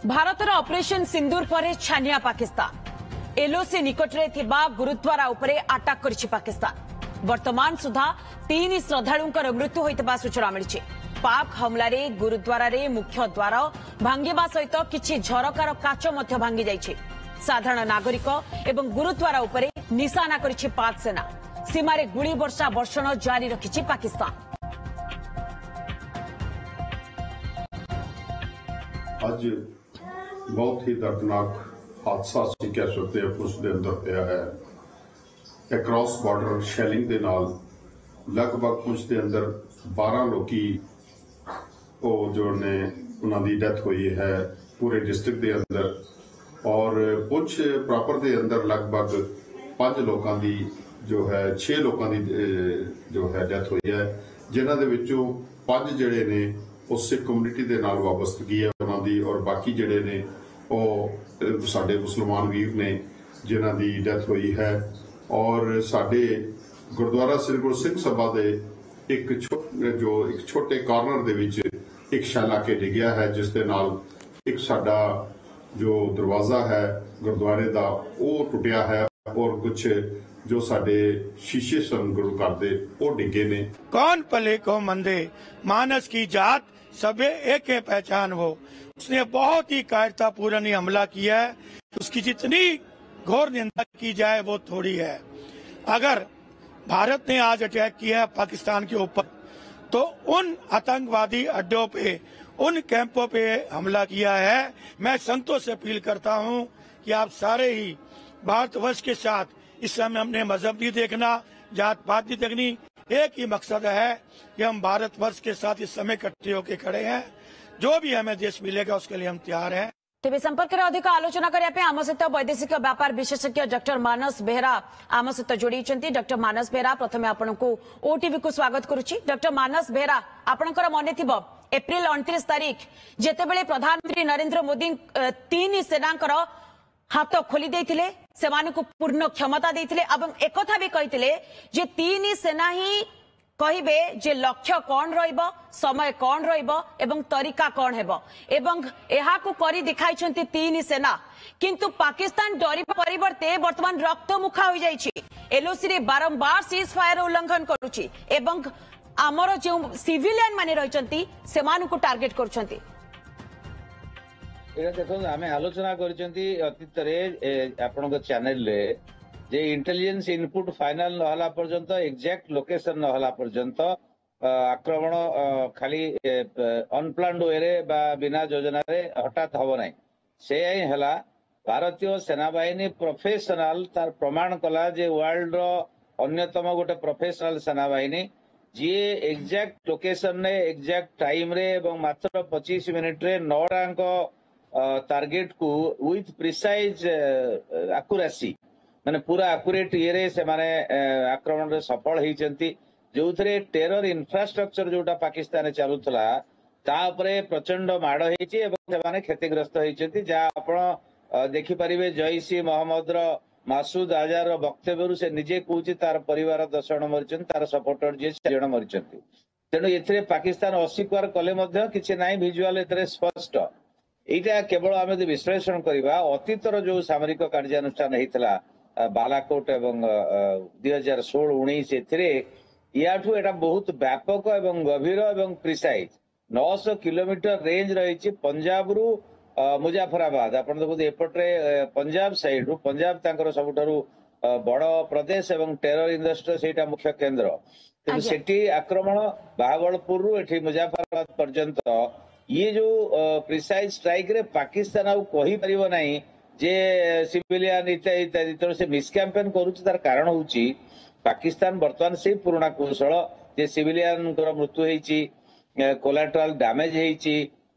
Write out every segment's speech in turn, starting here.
भारतर operation सिंदूर पर छानिया Pakistan LOC निकट रे थिबा गुरुद्वारा उपरे अटैक करिछि पाकिस्तान। वर्तमान सुधा 3 श्रद्धालुंकर मृत्यु होइतबा सूचना मिलिछि। पाक हमलारे गुरुद्वारा रे मुख्य द्वार भांगिबा सहित किछि झरकार काच मध्य भांगी जाइछि। साधारण नागरिक एवं गुरुद्वारा उपरे निशाना करिछि पाक सेना। सीमारे गुली वर्षा वर्षण जारी रखिछि पाकिस्तान। आज बहुत ही दर्दनाक हादसा सी कह सकते हैं पुलिस के अंदर पिया है। अक्रॉस बॉर्डर शैलिंग के नाल लगभग पुलिस के अंदर 12 लोगी जो ने उन्होंने डेथ हुई है पूरे डिस्ट्रिक्ट के अंदर, और पुंछ प्रॉपर के अंदर लगभग 5 लोगों की जो है 6 लोगों की जो है डेथ हुई है, जिन्हों के विचों 5 जड़े ने उस सिख कम्यूनिटी के नाल वाबस्तगी है उन्होंने, और बाकी जड़े ने वो साडे मुसलमान वीर ने जिन्हों की डेथ हुई है। और साडे गुरुद्वारा श्री गुरु सिंह सभा के एक छोटे कॉर्नर दे विच एक शैल आके डिग्या है, जिसके नाल एक साडा जो दरवाजा है गुरुद्वारे का वो टुटिया है, और कुछ जो साडे शीशे सन गुरु घर दे वो डिगे ने। कौन पले को मंदे मानस की जात सबे एक पहचान हो। उसने बहुत ही कायरतापूर्ण हमला किया है, उसकी जितनी घोर निंदा की जाए वो थोड़ी है। अगर भारत ने आज अटैक किया है पाकिस्तान के ऊपर, तो उन आतंकवादी अड्डों पे उन कैंपों पे हमला किया है। मैं संतों से अपील करता हूं कि आप सारे ही भारतवर्ष के साथ इस समय हमने मजहब नहीं देखना, जात पात नहीं देखनी, एक ही मकसद है कि हम भारतवर्ष के साथ इस समय इकट्ठे होकर खड़े हैं। जो भी हमें देश मिलेगा उसके लिए हम तैयार हैं। तेज संपर्क में अधिक आलोचना करने आम सहित वैदेशिक व्यापार विशेषज्ञ डॉक्टर मानस बेहरा आम सहित जोड़ी। डॉक्टर मानस बेहरा, प्रथम आपको ओटीवी को स्वागत करुच्ची। डॉक्टर मानस बेहरा, आपणकर मन थी एप्रिल 29 तारीख जितेबले प्रधानमंत्री नरेंद्र मोदी 3 सेनांकर हाथ खोली देथिले, सेमानकु पूर्ण क्षमता देथिले एवं एकथा भी कहिथिले जे 3 सेना ही कहिबे जे लक्ष्य कौन रहिबो, समय कौन रहिबो एवं तरीका कौन हेबो, एवं एहाकु करी दिखाइछन्ति 3 सेना। किंतु पाकिस्तान डरिबा परिवर्ते वर्तमान रक्तमुखा हो जाइछि। एलओसी रे बारंबार सीज फायर उल्लंघन करूछि एवं आमर जे सिविलियन माने रहिछन्ति सेमानकु टार्गेट करूछन्ति। देखो आम आलोचना अतीत आपण चैनल जे इंटेलिजेंस इनपुट फाइनल नहला पर्यंत एक्जाक्ट लोकेशन नहला पर्यंत आक्रमण खाली अनप्लान्ड वे रे बा बिना योजना रे हठात हब ना। से हला भारतीय सेना बाहिनी प्रोफेशनल तार प्रमाण कला जे वर्ल्ड रो अन्यतम गोटे प्रोफेशनल सेना बाहिनी जी एक्जाक्ट लोकेशन ने एक्जाक्ट टाइम रे एवं मात्र 25 मिनिट रे 9 टांक टार्गेट को विथ प्रिसाइज एक्यूरेसी माने पूरा एक्यूरेट ये से माने आक्रमण रे सफल होइचंती। जो थे टेरर इंफ्रास्ट्रक्चर जोटा पाकिस्तान चलुला ता उपरे प्रचंड माड़ होइछि एवं से माने क्षतिग्रस्त होइचंती। जहाँ आपण देखि परिबे जैश ई मोहम्मद रो मासूद अजहर रो वक्तव्य से निजे कहूछि तार परिवार 10 जण मरिचंती, तार सपोर्टर जे 4 जण मरिचंती। तेणु एथिरे पाकिस्तान अस्वीकार कले मध्य किछि नाइ विजुअल एथिरे स्पष्ट। एटा केवल आम विश्लेषण करवा अतीतर जो सामरिक कार्यानुष्ठान होता बालाकोट एवं 2016-19 याठू एटा बहुत व्यापक एवं गभीर एवं प्रिसाइज 900 किलोमीटर रेंज रही पंजाब रु मुजाफराबाद। आप देखते एपटे पंजाब साइड रु पंजाब तांकर सबुठारु बड़ प्रदेश एवं टेरर इंडस्ट्री सेटा मुख्य केंद्र। तेणु सेठी आक्रमण बाहावलपुर रु एठी मुजाफराबाद पर्यंत ये जो प्रिसाइज स्ट्राइक रे पाकिस्तान आउ कहि परिबो नाही जे सिविलियन इत्यादि तेणु से मिसकैंपेन करूछि। तार कारण होउछि पाकिस्तान वर्तमान से पुराना कौशल जे सिविलियन मृत्यु होइछि, कोलाटरल डैमेज होइछि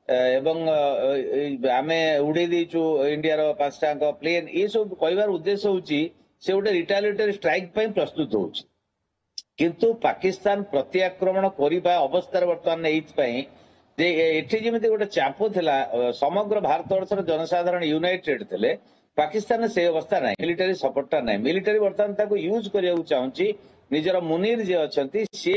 एवं आमे उड़े देछु इंडिया रो 5 टांक प्लेन, ये सब कहबार उद्देश्य होउछि से गोटे रिटालिएटरी स्ट्राइक पई प्रस्तुत होउछि। किंतु पाकिस्तान प्रति आक्रमण करिबा अवस्था वर्तमान एइथ पई एठी जेमिति गोटे चाप थिला समग्र भारतवर्षर जनसाधारण यूनाइटेड थिले, पाकिस्तान से अवस्था ना मिलिटरी सपोर्टा ना। मिलिटरी वर्तमान ताको यूज करिया चाहूची निजर मुनीर जे अछंती से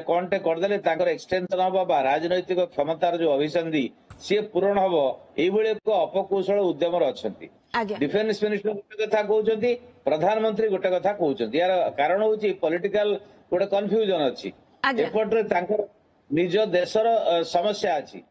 कौनटे करदेले तांकर एक्सटेंशन हम राजनैतिक क्षमतार जो अभिसंधि सी पूरण हम ये एक अपकौशल उद्यम अच्छी आज्ञा डिफेन्स मिनिस्टर गोटे कथा कहते प्रधानमंत्री गोटे कथा कहते यार कारण हूँ पॉलिटिकल गोटे कन्फ्यूजन अच्छी आज्ञा एपटे निज देशर समस्या अच्छी